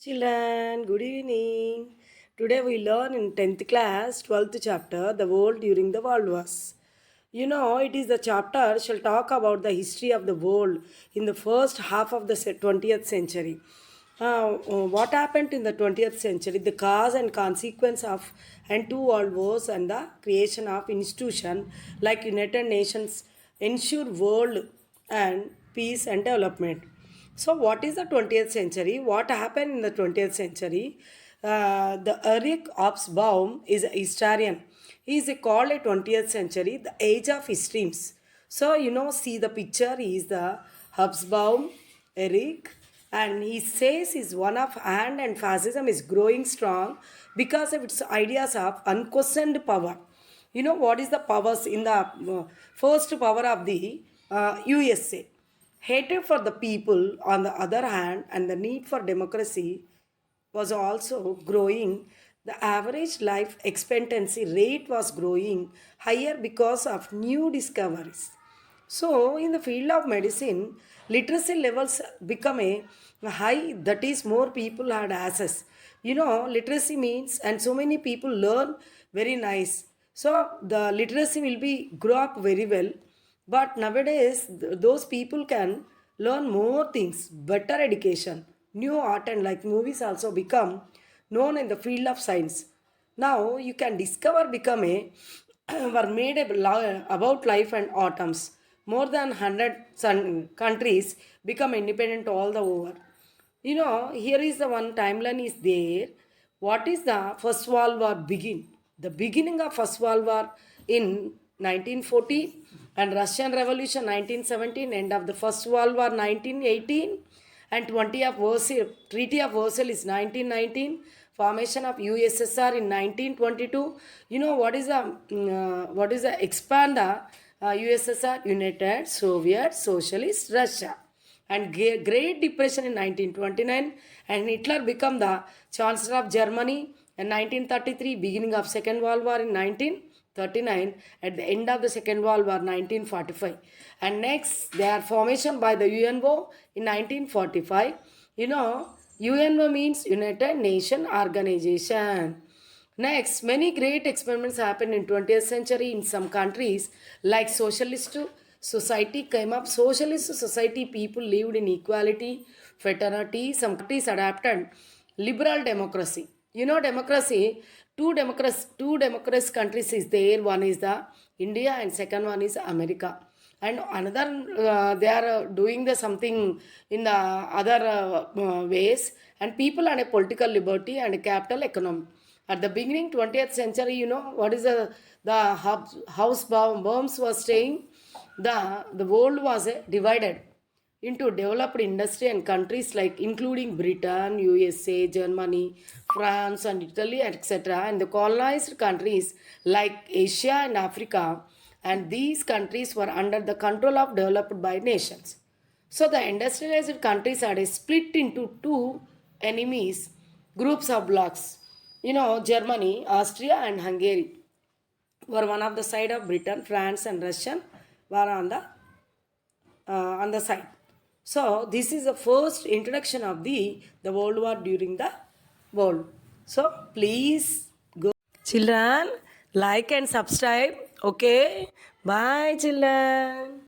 Children, good evening. Today we learn in 10th class, 12th chapter, The World During the World Wars. It is the chapter shall talk about the history of the world in the first half of the 20th century. What happened in the 20th century, the cause and consequence of and two world wars and the creation of institutions like United Nations ensure world and peace and development. So, what is the 20th century? What happened in the 20th century? The Eric Hobsbawm is a historian. He is called a 20th century, the age of extremes. So, see the picture, he is the Hobsbawm, Eric, and he says is one of hand and fascism is growing strong because of its ideas of unquestioned power. What is the powers in the first power of the USA? Hatred for the people, on the other hand, and the need for democracy was also growing. The average life expectancy rate was growing higher because of new discoveries. So, in the field of medicine, literacy levels become a high, that is, more people had access. Literacy means, and so many people learn very nice. So, the literacy will be grow up very well, but nowadays, those people can learn more things, better education, new art, and like movies also become known in the field of science. Now you can discover become a were made about life and atoms. More than 100 countries become independent all the over. Here is the one timeline is there. What is the First World War begin? The beginning of First World War in 1940 and Russian Revolution 1917, end of the First World War 1918 and 20 of Versailles, Treaty of Versailles is 1919, formation of USSR in 1922. What is the expand the USSR, United Soviet Socialist Russia, and Great Depression in 1929, and Hitler became the Chancellor of Germany in 1933, beginning of Second World War in 1939, at the end of the Second World War 1945, and next their formation by the UNO in 1945. UNO means United Nation Organization. Next, many great experiments happened in 20th century in some countries like socialist society came up. Socialist society people lived in equality, fraternity. Some countries adapted liberal democracy. Democracy, two democracy countries is there. One is the India and second one is America. And another, they are doing the something in the other ways. And people and a political liberty and a capital economy. At the beginning 20th century, what is house bombs was saying the world was divided into developed industry and countries like including Britain, USA, Germany, France and Italy, etc. and the colonized countries like Asia and Africa, and these countries were under the control of developed by nations. So the industrialized countries are split into two enemies groups of blocks. Germany, Austria and Hungary were one of the side of Britain, France and Russia were on the side. So this is the first introduction of the World War during the world. So please go, children, like and subscribe. Okay, bye, children.